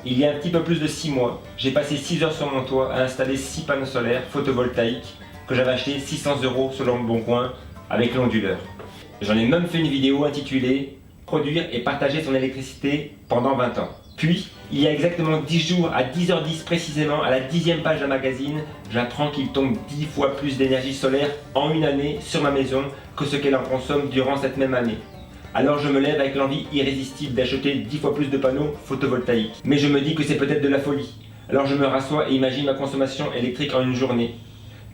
il y a un petit peu plus de 6 mois, j'ai passé 6 heures sur mon toit à installer 6 panneaux solaires photovoltaïques que j'avais acheté 600 € selon le Bon Coin avec l'onduleur. J'en ai même fait une vidéo intitulée « Produire et partager son électricité pendant 20 ans ». Puis, il y a exactement 10 jours, à 10h10 précisément, à la 10e page d'un magazine, j'apprends qu'il tombe 10 fois plus d'énergie solaire en une année sur ma maison que ce qu'elle en consomme durant cette même année. Alors je me lève avec l'envie irrésistible d'acheter 10 fois plus de panneaux photovoltaïques. Mais je me dis que c'est peut-être de la folie. Alors je me rassois et imagine ma consommation électrique en une journée.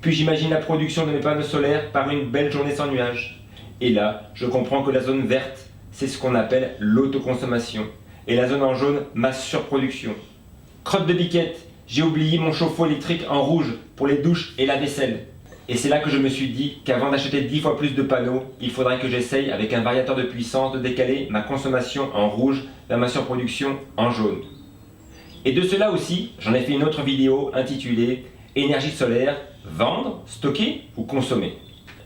Puis j'imagine la production de mes panneaux solaires par une belle journée sans nuages. Et là, je comprends que la zone verte, c'est ce qu'on appelle l'autoconsommation. Et la zone en jaune, ma surproduction. Crotte de biquette, j'ai oublié mon chauffe-eau électrique en rouge pour les douches et la vaisselle. Et c'est là que je me suis dit qu'avant d'acheter 10 fois plus de panneaux, il faudrait que j'essaye avec un variateur de puissance de décaler ma consommation en rouge vers ma surproduction en jaune. Et de cela aussi, j'en ai fait une autre vidéo intitulée « Énergie solaire, vendre, stocker ou consommer ?»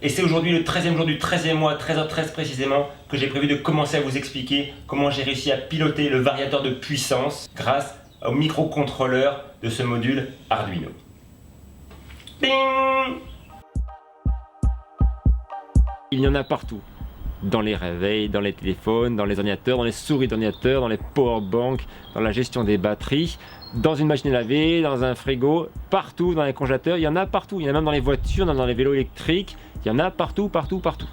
Et c'est aujourd'hui le 13e jour du 13e mois, 13h13 précisément, que j'ai prévu de commencer à vous expliquer comment j'ai réussi à piloter le variateur de puissance grâce au microcontrôleur de ce module Arduino. Bing! Il y en a partout. Dans les réveils, dans les téléphones, dans les ordinateurs, dans les souris d'ordinateur, dans les powerbanks, dans la gestion des batteries, dans une machine à laver, dans un frigo, partout dans les congélateurs, il y en a partout. Il y en a même dans les voitures, dans les vélos électriques, il y en a partout, partout, partout.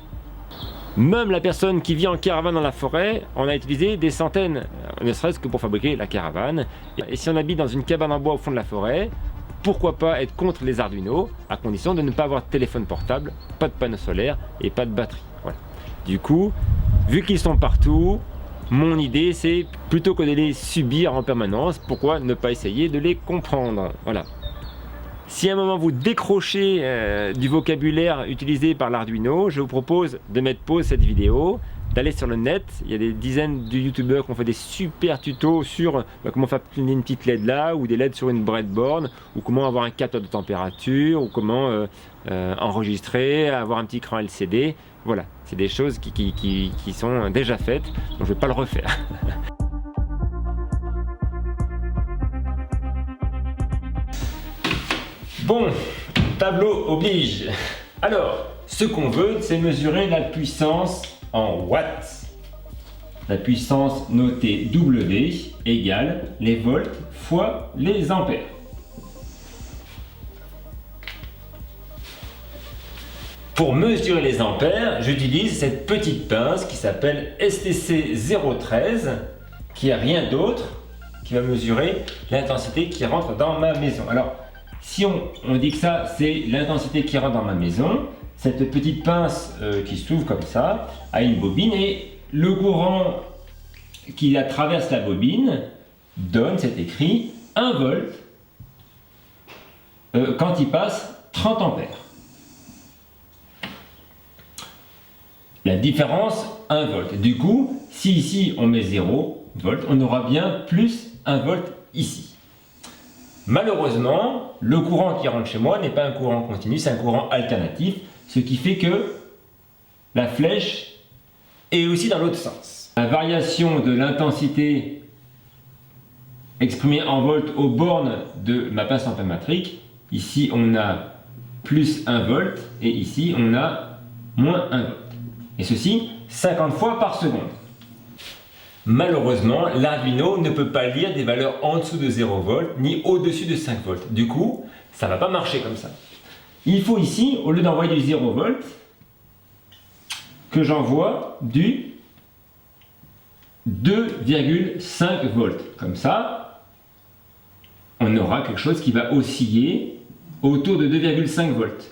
Même la personne qui vit en caravane dans la forêt, on a utilisé des centaines, ne serait-ce que pour fabriquer la caravane. Et si on habite dans une cabane en bois au fond de la forêt, pourquoi pas être contre les Arduino, à condition de ne pas avoir de téléphone portable, pas de panneau solaire et pas de batterie. Voilà. Du coup, vu qu'ils sont partout, mon idée c'est, plutôt que de les subir en permanence, pourquoi ne pas essayer de les comprendre? Voilà. Si à un moment vous décrochez du vocabulaire utilisé par l'Arduino, je vous propose de mettre pause cette vidéo, d'aller sur le net. Il y a des dizaines de youtubeurs qui ont fait des super tutos sur comment faire une petite LED là, ou des LED sur une breadboard, ou comment avoir un capteur de température, ou comment enregistrer, avoir un petit écran LCD. Voilà, c'est des choses qui sont déjà faites, donc je ne vais pas le refaire. Bon, tableau oblige. Alors, ce qu'on veut, c'est mesurer la puissance en watts. La puissance notée W égale les volts fois les ampères. Pour mesurer les ampères, j'utilise cette petite pince qui s'appelle STC 013, qui n'est rien d'autre, qui va mesurer l'intensité qui rentre dans ma maison. Alors, si on dit que ça, c'est l'intensité qui rentre dans ma maison, cette petite pince qui s'ouvre comme ça a une bobine et le courant qui la traverse la bobine donne, c'est écrit, 1 volt quand il passe 30 ampères. La différence, 1 volt. Du coup, si ici on met 0 volt, on aura bien plus 1 volt ici. Malheureusement, le courant qui rentre chez moi n'est pas un courant continu, c'est un courant alternatif, ce qui fait que la flèche est aussi dans l'autre sens. La variation de l'intensité exprimée en volts aux bornes de ma pince ampémétrique, ici on a plus 1 volt et ici on a moins 1 volt. Et ceci 50 fois par seconde. Malheureusement, l'Arduino ne peut pas lire des valeurs en dessous de 0 volts ni au-dessus de 5 volts. Du coup, ça ne va pas marcher comme ça. Il faut ici, au lieu d'envoyer du 0 volt, que j'envoie du 2,5 volts. Comme ça, on aura quelque chose qui va osciller autour de 2,5 volts.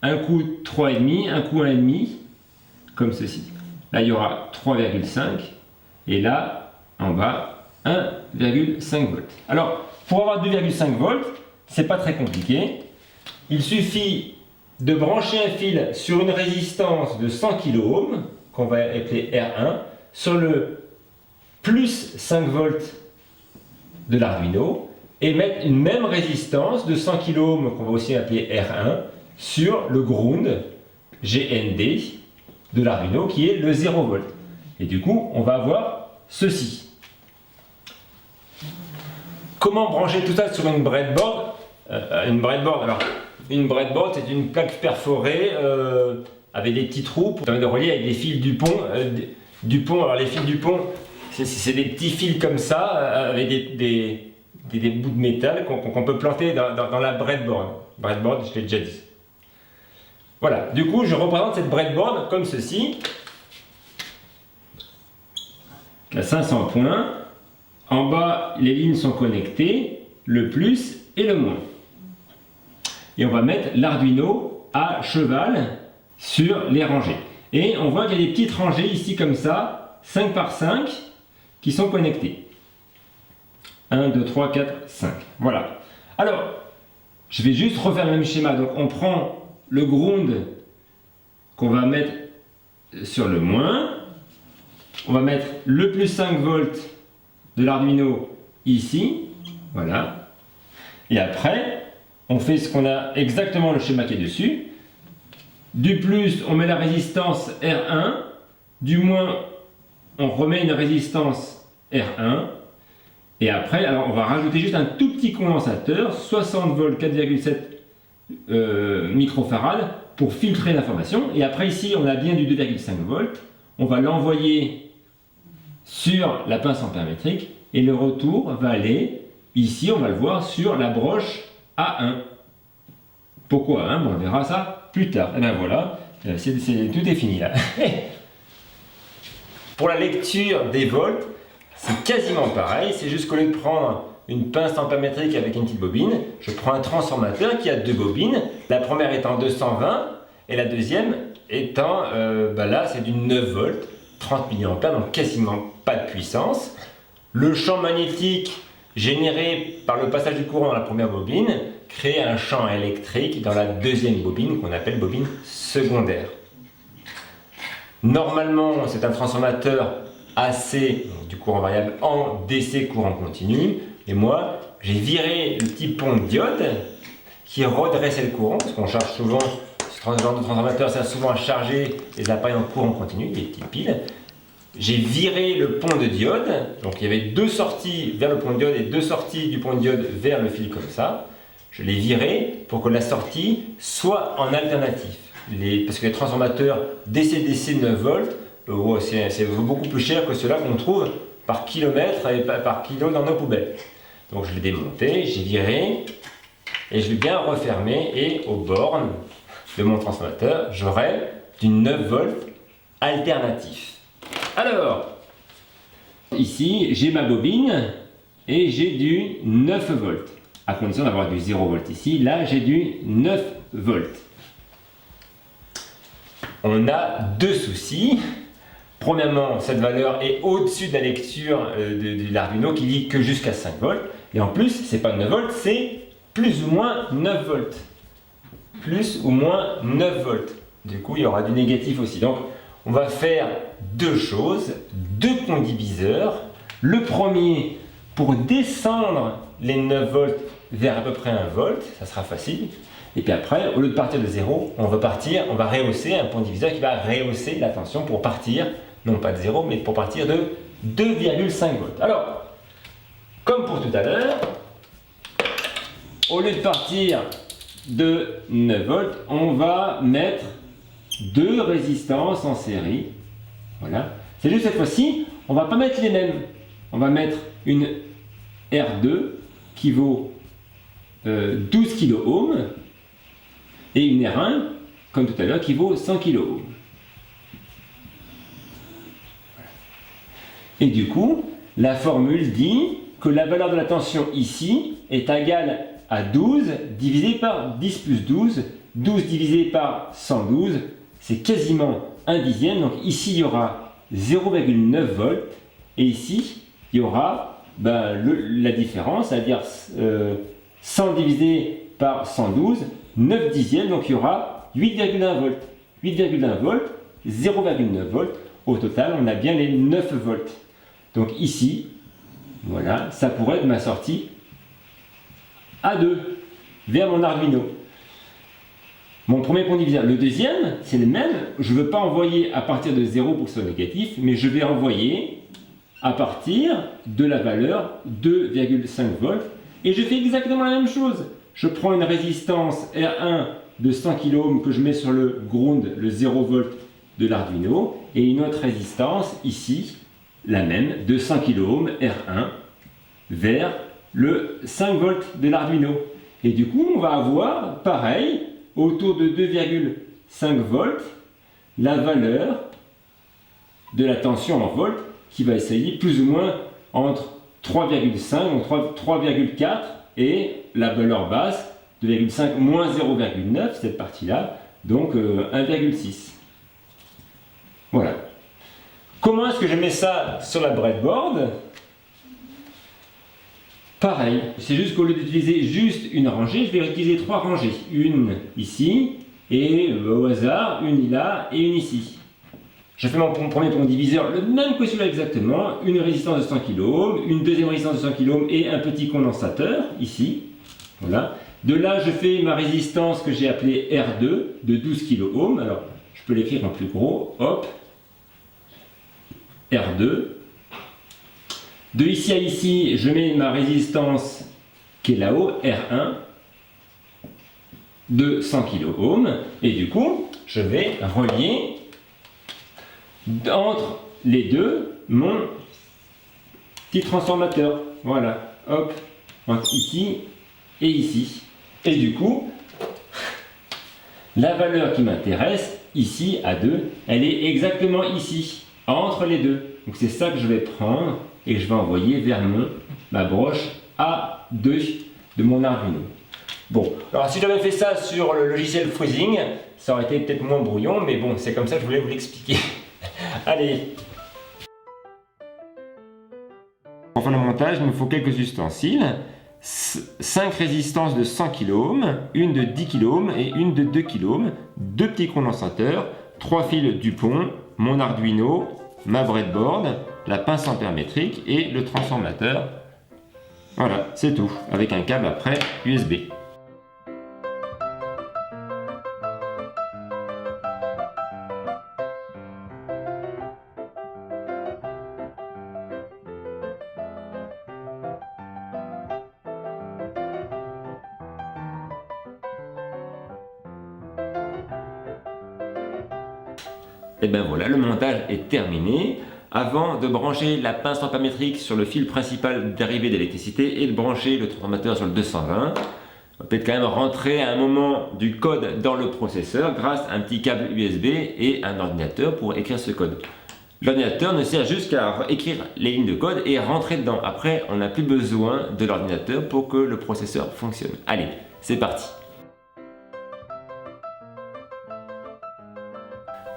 Un coup 3,5, un coup 1,5, comme ceci. Là, il y aura 3,5. Et là, en bas, 1,5 volts. Alors, pour avoir 2,5 volts, c'est pas très compliqué. Il suffit de brancher un fil sur une résistance de 100 kΩ, qu'on va appeler R1, sur le plus 5 volts de l'Arduino, et mettre une même résistance de 100 kΩ, qu'on va aussi appeler R1, sur le ground GND de l'Arduino, qui est le 0 volt. Et du coup, on va avoir ceci. comment brancher tout ça sur une breadboard? Une breadboard, c'est une plaque perforée avec des petits trous pour permettre de relier avec les fils du pont. Alors les fils du pont, c'est des petits fils comme ça, avec des bouts de métal qu'on peut planter dans la breadboard. Breadboard, je l'ai déjà dit. Voilà, du coup, je représente cette breadboard comme ceci. À 500 points. En bas, les lignes sont connectées, le plus et le moins. Et on va mettre l'Arduino à cheval sur les rangées. Et on voit qu'il y a des petites rangées ici comme ça, 5 par 5, qui sont connectées. 1, 2, 3, 4, 5. Voilà. Alors, je vais juste refaire le même schéma. Donc on prend le ground qu'on va mettre sur le moins. On va mettre le plus 5 volts de l'Arduino ici. Voilà. Et après, on fait ce qu'on a exactement le schéma qui est dessus. Du plus, on met la résistance R1. Du moins, on remet une résistance R1. Et après, alors on va rajouter juste un tout petit condensateur, 60 volts, 4,7 microfarad pour filtrer l'information. Et après ici, on a bien du 2,5 volts. On va l'envoyer sur la pince ampère-métrique et le retour va aller, ici on va le voir, sur la broche A1. Pourquoi A1? Bon, on verra ça plus tard. Et bien voilà, tout est fini là. Pour la lecture des volts, c'est quasiment pareil, c'est juste qu'au lieu de prendre une pince ampère-métrique avec une petite bobine, je prends un transformateur qui a deux bobines, la première étant 220 et la deuxième étant, là c'est du 9 volts, 30 mA, donc quasiment pas de puissance. Le champ magnétique généré par le passage du courant dans la première bobine crée un champ électrique dans la deuxième bobine qu'on appelle bobine secondaire. Normalement, c'est un transformateur AC, du courant variable, en DC courant continu. Et moi, j'ai viré le petit pont de diode qui redressait le courant, parce qu'on charge souvent, ce genre de transformateur sert souvent à charger les appareils en courant continu, des petites piles. J'ai viré le pont de diode, donc il y avait deux sorties vers le pont de diode et deux sorties du pont de diode vers le fil comme ça. Je l'ai viré pour que la sortie soit en alternatif. Parce que les transformateurs DC-DC 9 volts, c'est beaucoup plus cher que ceux-là qu'on trouve par kilomètre et par kilo dans nos poubelles. Donc je l'ai démonté, j'ai viré et je l'ai bien refermé et aux bornes de mon transformateur, j'aurai du 9 volts alternatif. Alors, ici j'ai ma bobine et j'ai du 9 volts. À condition d'avoir du 0 volts ici, là j'ai du 9 volts. On a deux soucis. Premièrement, cette valeur est au-dessus de la lecture de l'Arduino qui lit que jusqu'à 5 volts. Et en plus, c'est pas 9 volts, c'est plus ou moins 9 volts. Plus ou moins 9 volts. Du coup, il y aura du négatif aussi. Donc, on va faire deux choses, deux condiviseurs. Le premier, pour descendre les 9 volts vers à peu près 1 volt, ça sera facile. Et puis après, au lieu de partir de 0, on va rehausser un condiviseur qui va rehausser la tension pour partir, non pas de 0, mais pour partir de 2,5 volts. Alors, comme pour tout à l'heure, au lieu de partir de 9 volts, on va mettre deux résistances en série. Voilà. C'est juste cette fois-ci, on ne va pas mettre les mêmes. On va mettre une R2 qui vaut 12 kΩ et une R1, comme tout à l'heure, qui vaut 100 kΩ. Et du coup, la formule dit que la valeur de la tension ici est égale à 12 divisé par 10 plus 12. 12 divisé par 112, c'est quasiment un dixième. Donc ici, il y aura 0,9 volts. Et ici, il y aura la différence, c'est-à-dire 100 divisé par 112, 9 dixièmes. Donc il y aura 8,1 volts. 8,1 volts, 0,9 volts. Au total, on a bien les 9 volts. Donc ici, voilà, ça pourrait être ma sortie A2 vers mon Arduino. Mon premier condiviseur. Le deuxième, c'est le même. Je ne veux pas envoyer à partir de 0 pour que ce soit négatif, mais je vais envoyer à partir de la valeur 2,5 volts Et je fais exactement la même chose. Je prends une résistance R1 de 100 kΩ que je mets sur le ground, le 0 V de l'Arduino, et une autre résistance ici, la même, de 100 kΩ R1 vers le 5 V de l'Arduino. Et du coup, on va avoir, pareil, autour de 2,5 volts, la valeur de la tension en volts qui va essayer plus ou moins entre 3,5, donc 3,4 et la valeur basse 2,5 moins 0,9, cette partie-là, donc 1,6. Voilà. Comment est-ce que je mets ça sur la breadboard? Pareil, c'est juste qu'au lieu d'utiliser juste une rangée, je vais utiliser 3 rangées. Une ici, et au hasard, une là et une ici. Je fais mon premier pont diviseur, le même que celui-là exactement, une résistance de 100 kΩ, une deuxième résistance de 100 kΩ et un petit condensateur, ici. Voilà. De là, je fais ma résistance que j'ai appelée R2 de 12 kΩ. Alors, je peux l'écrire en plus gros. Hop. R2. De ici à ici, je mets ma résistance qui est là-haut, R1, de 100 kΩ. Et du coup, je vais relier entre les deux mon petit transformateur. Voilà. Hop. Entre ici et ici. Et du coup, la valeur qui m'intéresse, ici, à 2, elle est exactement ici, entre les deux. Donc c'est ça que je vais prendre et que je vais envoyer vers ma broche A2 de mon Arduino. Bon, alors si j'avais fait ça sur le logiciel Freezing, ça aurait été peut-être moins brouillon, mais bon, c'est comme ça que je voulais vous l'expliquer. Allez. Pour faire le montage, il me faut quelques ustensiles. 5 résistances de 100 kΩ, une de 10 kΩ et une de 2 kΩ, 2 petits condensateurs, 3 fils Dupont, mon Arduino, ma breadboard, la pince ampère-métrique et le transformateur. Voilà, c'est tout, avec un câble après USB. Et bien voilà, le montage est terminé. Avant de brancher la pince ampère-métrique sur le fil principal d'arrivée d'électricité et de brancher le transformateur sur le 220, on va peut-être quand même rentrer à un moment du code dans le processeur grâce à un petit câble USB et un ordinateur pour écrire ce code. L'ordinateur ne sert juste qu'à écrire les lignes de code et rentrer dedans. Après, on n'a plus besoin de l'ordinateur pour que le processeur fonctionne. Allez, c'est parti!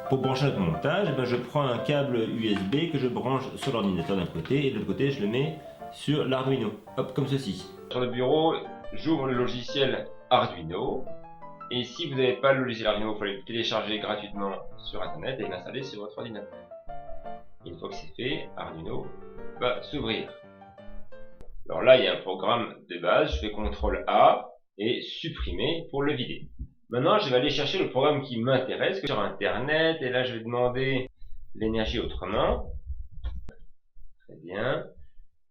Pour brancher notre montage, je prends un câble USB que je branche sur l'ordinateur d'un côté et de l'autre côté je le mets sur l'Arduino, hop, comme ceci. Sur le bureau, j'ouvre le logiciel Arduino et si vous n'avez pas le logiciel Arduino, il faut le télécharger gratuitement sur internet et l'installer sur votre ordinateur. Et une fois que c'est fait, Arduino va s'ouvrir. Alors là, il y a un programme de base, je fais CTRL A et supprimer pour le vider. Maintenant, je vais aller chercher le programme qui m'intéresse sur Internet. Et là, je vais demander l'énergie autrement. Très bien.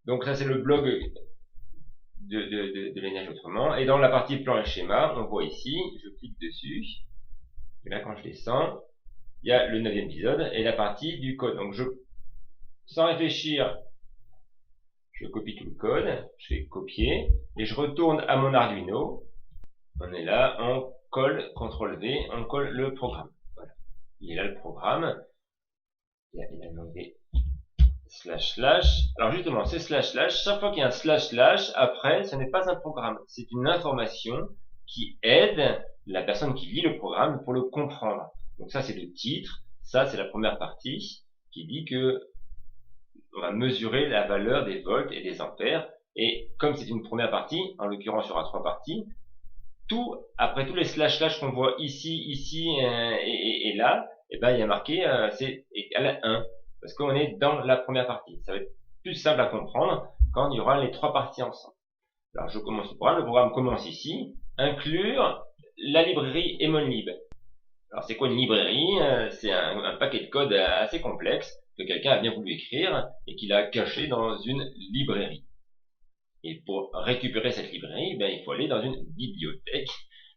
Donc ça, c'est le blog de l'énergie autrement. Et dans la partie plan et schéma, on voit ici, je clique dessus. Et là, quand je descends, il y a le 9e épisode et la partie du code. Donc, sans réfléchir, je copie tout le code. Je fais copier. Et je retourne à mon Arduino. On est là, on colle, CTRL V, on colle le programme. Voilà. Il est là le programme. Il a demandé // Alors justement, c'est // chaque fois qu'il y a un // après, ce n'est pas un programme. C'est une information qui aide la personne qui lit le programme pour le comprendre. Donc ça, c'est le titre. Ça, c'est la première partie qui dit que on va mesurer la valeur des volts et des ampères. Et comme c'est une première partie, en l'occurrence, il y aura 3 parties, après tous les // qu'on voit ici, ici et là, et ben il y a marqué c'est égal à 1 parce qu'on est dans la première partie. Ça va être plus simple à comprendre quand il y aura les 3 parties ensemble. Alors je commence le programme commence ici, inclure la librairie Emonlib. Alors c'est quoi une librairie? C'est un paquet de code assez complexe que quelqu'un a bien voulu écrire et qu'il a caché dans une librairie. Et pour récupérer cette librairie, il faut aller dans une bibliothèque.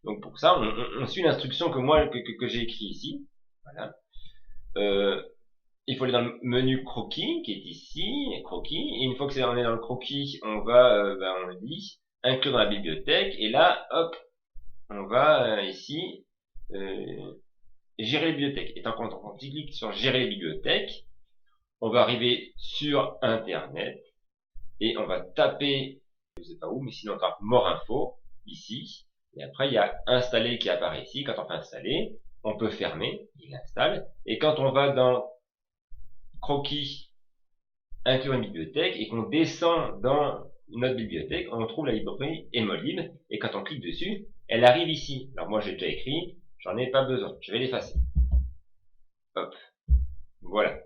Donc pour ça, on suit l'instruction que j'ai écrit ici. Voilà. Il faut aller dans le menu croquis qui est ici, croquis. Et une fois que on est dans le croquis, on va, on lit, inclure dans la bibliothèque. Et là, hop, on va ici gérer les bibliothèques. Et tant qu'on clique sur gérer les bibliothèques, on va arriver sur Internet et on va taper, je sais pas où, mais sinon on tape Morinfo ici. Et après il y a installer qui apparaît ici. Quand on fait installer, on peut fermer, il installe. Et quand on va dans croquis, inclure une bibliothèque et qu'on descend dans notre bibliothèque, on trouve la librairie Emolib. Et quand on clique dessus, elle arrive ici. Alors moi j'ai déjà écrit, j'en ai pas besoin, je vais l'effacer. Hop, voilà.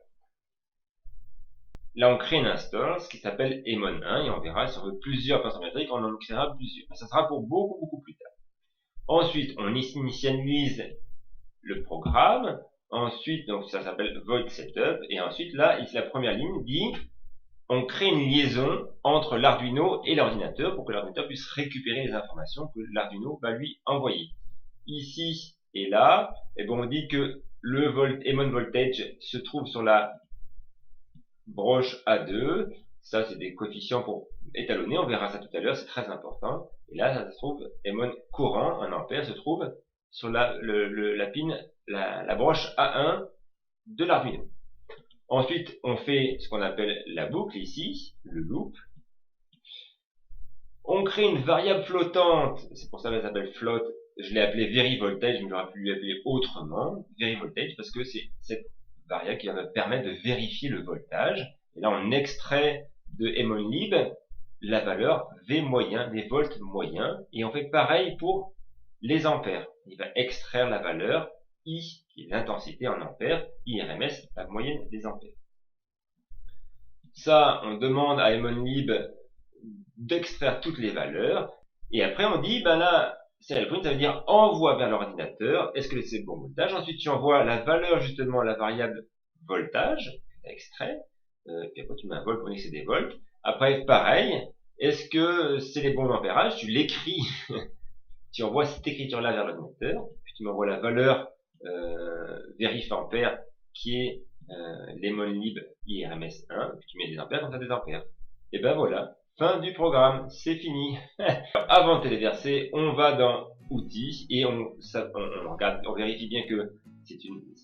Là, on crée une instance qui s'appelle Emon 1 et on verra si on veut plusieurs pinceaux métriques, on en créera plusieurs. Ça sera pour beaucoup plus tard. Ensuite, on initialise le programme. Ensuite, donc ça s'appelle Void Setup. Et ensuite, là, la première ligne dit on crée une liaison entre l'Arduino et l'ordinateur pour que l'ordinateur puisse récupérer les informations que l'Arduino va lui envoyer. Ici et là, on dit que le Emon Voltage se trouve sur la broche A2, ça c'est des coefficients pour étalonner, on verra ça tout à l'heure, c'est très important. Et là, ça se trouve, Emon courant, 1 ampère, se trouve sur la broche A1 de l'Arduino. Ensuite, on fait ce qu'on appelle la boucle ici, le loop. On crée une variable flottante, c'est pour ça qu'elle s'appelle float, je l'ai appelée VeryVoltage, mais j'aurais pu l'appeler autrement, VeryVoltage, parce que c'est cette variable qui va me permettre de vérifier le voltage. Et là, on extrait de Emolib la valeur V moyen, les volts moyens, et on fait pareil pour les ampères. Il va extraire la valeur I, qui est l'intensité en ampères, IRMS, la moyenne des ampères. Ça, on demande à Emolib d'extraire toutes les valeurs, et après on dit, là, serial print, ça veut dire envoie vers l'ordinateur, est-ce que c'est le bon voltage? Ensuite tu envoies la valeur, justement, la variable voltage, que tu as extrait, puis après tu mets un volt pour dire que c'est des volts. Après, pareil, est-ce que c'est les bons ampérages? Tu l'écris, tu envoies cette écriture-là vers l'ordinateur, puis tu m'envoies la valeur vérif ampère qui est l'Emolib IRMS 1, puis tu mets des ampères, comme ça des ampères. Et voilà. Fin du programme, c'est fini. Avant de téléverser, on va dans outils et on regarde, on vérifie bien que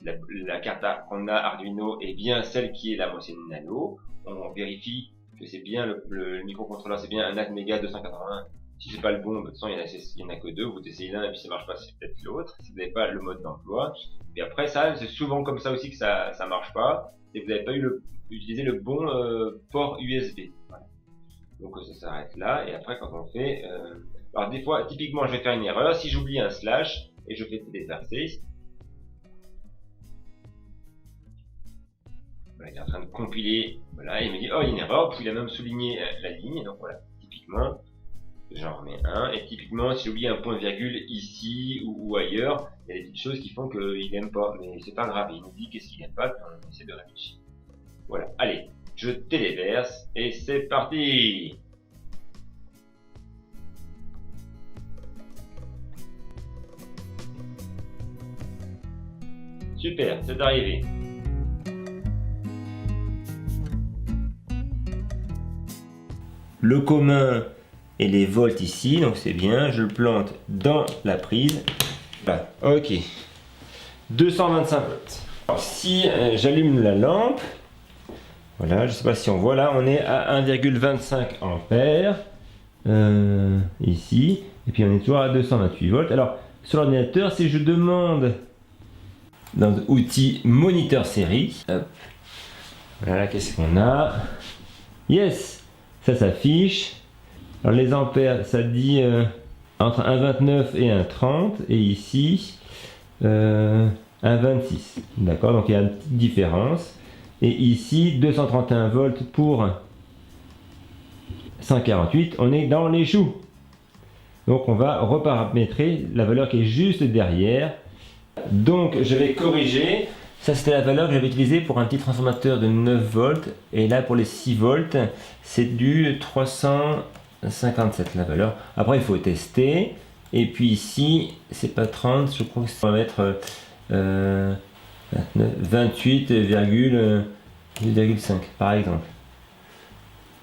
la carte qu'on a Arduino est bien celle qui est la moyenne nano. On vérifie que c'est bien le microcontrôleur, c'est bien un Atmega 281. Si c'est pas le bon, de toute façon il y en a que deux, vous essayez l'un et puis ça marche pas, c'est peut-être l'autre. Si vous n'avez pas le mode d'emploi. Et après ça, c'est souvent comme ça aussi que ça marche pas. Et vous n'avez pas utilisé le bon port USB. Voilà. Donc ça s'arrête là, et après quand on fait... alors des fois, typiquement, je vais faire une erreur, si j'oublie un slash, et je fais téléverser, voilà, il est en train de compiler, voilà, et il me dit, oh, il y a une erreur, puis il a même souligné la ligne, donc voilà, typiquement, j'en remets un, et typiquement, si j'oublie un point virgule ici ou ailleurs, il y a des petites choses qui font qu'il n'aime pas, mais c'est pas grave, il nous dit qu'est-ce qu'il n'aime pas, puis on essaie de réfléchir. Voilà, allez. Je téléverse et c'est parti. Super, c'est arrivé. Le commun et les volts ici, donc c'est bien. Je le plante dans la prise. Voilà, ok. 225 volts. Alors si j'allume la lampe, voilà, je ne sais pas si on voit là, on est à 1,25 ampères ici, et puis on est toujours à 228 volts. Alors sur l'ordinateur, si je demande dans outils moniteur série, hop, voilà, qu'est-ce qu'on a? Yes, ça s'affiche. Alors les ampères, ça dit entre 1,29 et 1,30, et ici 1,26. D'accord, donc il y a une petite différence. Et ici, 231 volts pour 148, on est dans les choux. Donc on va reparamétrer la valeur qui est juste derrière. Donc je vais corriger. Ça c'était la valeur que j'avais utilisée pour un petit transformateur de 9 volts. Et là pour les 6 volts, c'est du 300... 57 la valeur. Après il faut tester. Et puis ici, c'est pas 30, je crois que ça va mettre 28,5 par exemple.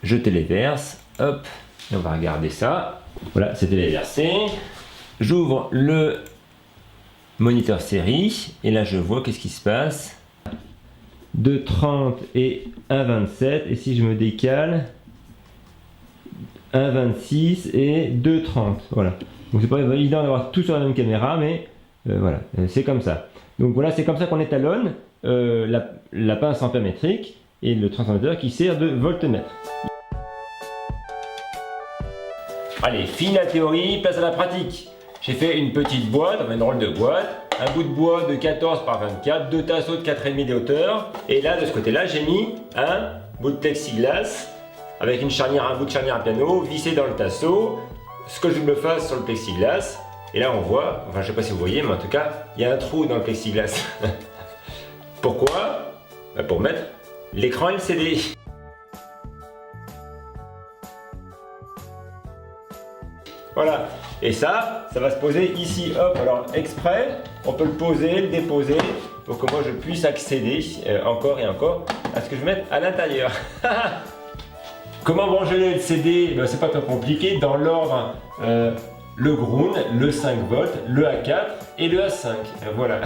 Je téléverse, hop, et on va regarder ça. Voilà, c'est téléversé. J'ouvre le moniteur série et là je vois qu'est-ce qui se passe. 2,30 et 1,27, et si je me décale, 1,26 et 2,30. Voilà. Donc c'est pas évident d'avoir tout sur la même caméra, mais voilà, c'est comme ça. Donc voilà, c'est comme ça qu'on étalonne la pince ampère-métrique et le transformateur qui sert de voltmètre. Allez, fini la théorie, place à la pratique. J'ai fait une petite boîte, une drôle de boîte, un bout de bois de 14 par 24, deux tasseaux de 4,5 de hauteur, et là, de ce côté-là, j'ai mis un bout de plexiglas avec une charnière, un bout de charnière à piano vissé dans le tasseau, ce que je me fasse sur le plexiglas, et là on voit, enfin je sais pas si vous voyez, mais en tout cas, il y a un trou dans le plexiglas. Pourquoi? Pour mettre l'écran LCD. Voilà, et ça va se poser ici, hop, alors exprès, on peut le poser, le déposer, pour que moi je puisse accéder encore et encore à ce que je vais mettre à l'intérieur. Comment brancher le LCD? Ben, c'est pas trop compliqué, dans l'ordre, le ground, le 5 volts, le A4 et le A5, voilà.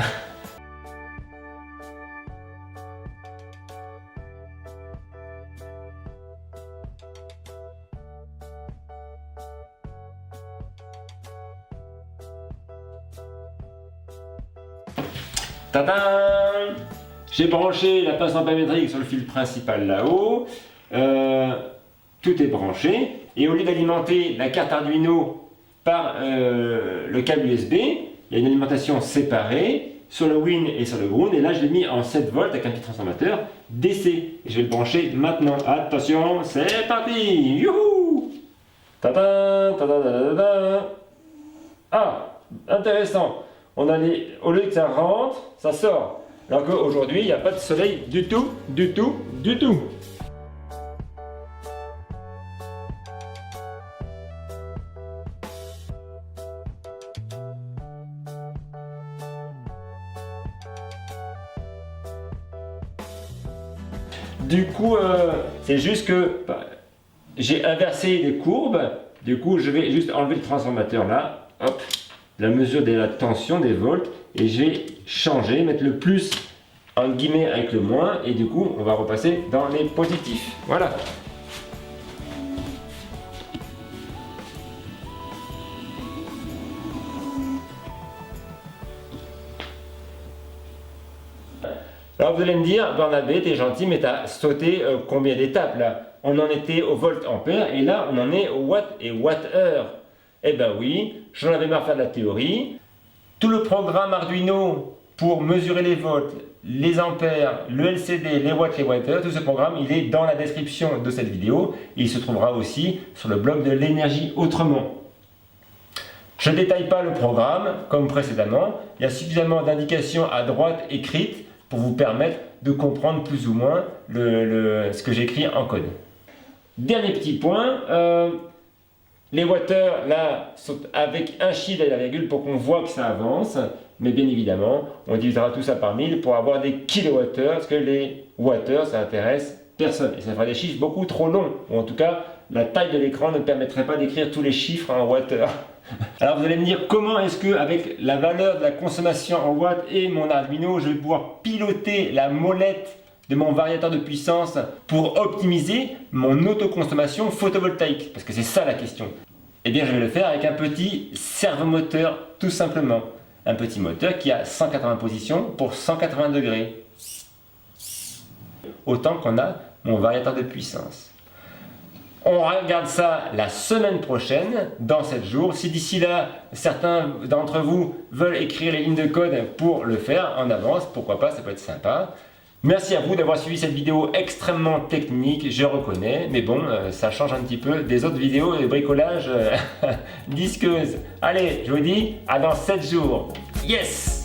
Tadam! J'ai branché la pince ampère-métrique sur le fil principal là-haut. Tout est branché. Et au lieu d'alimenter la carte Arduino par le câble USB, il y a une alimentation séparée sur le Win et sur le Ground. Et là, je l'ai mis en 7 volts avec un petit transformateur DC. Et je vais le brancher maintenant. Attention, c'est parti! Youhou! Tadam! Tadam! Tadam! Ah! Intéressant! On a au lieu que ça rentre, ça sort. Alors qu'aujourd'hui, il n'y a pas de soleil du tout, du tout, du tout. Du coup, c'est juste que j'ai inversé les courbes. Du coup, je vais juste enlever le transformateur là. Hop. La mesure de la tension des volts, et je vais changer, mettre le plus en guillemets avec le moins, et du coup on va repasser dans les positifs. Voilà. Alors vous allez me dire, Barnabé, t'es gentil, mais t'as sauté combien d'étapes là? On en était au volt ampère, et là on en est au watt et watt heure. Eh ben oui, j'en avais marre de faire de la théorie. Tout le programme Arduino pour mesurer les volts, les ampères, le LCD, les watts, les watt-heures, tout ce programme, il est dans la description de cette vidéo. Il se trouvera aussi sur le blog de l'énergie autrement. Je ne détaille pas le programme comme précédemment. Il y a suffisamment d'indications à droite écrites pour vous permettre de comprendre plus ou moins ce que j'écris en code. Dernier petit point. Les watts-heures, là, sont avec un chiffre et la virgule pour qu'on voit que ça avance. Mais bien évidemment, on divisera tout ça par 1000 pour avoir des kilowattheures, parce que les watts-heures, ça intéresse personne. Et ça fera des chiffres beaucoup trop longs. Ou en tout cas, la taille de l'écran ne permettrait pas d'écrire tous les chiffres en watts-heures. Alors vous allez me dire, comment est-ce que, avec la valeur de la consommation en watts et mon Arduino, je vais pouvoir piloter la molette de mon variateur de puissance pour optimiser mon autoconsommation photovoltaïque? Parce que c'est ça la question. Eh bien je vais le faire avec un petit servomoteur tout simplement. Un petit moteur qui a 180 positions pour 180 degrés. Autant qu'on a mon variateur de puissance. On regarde ça la semaine prochaine, dans 7 jours. Si d'ici là, certains d'entre vous veulent écrire les lignes de code pour le faire en avance, pourquoi pas, ça peut être sympa. Merci à vous d'avoir suivi cette vidéo extrêmement technique, je reconnais, mais bon, ça change un petit peu des autres vidéos de bricolage disqueuses. Allez, je vous dis à dans 7 jours. Yes!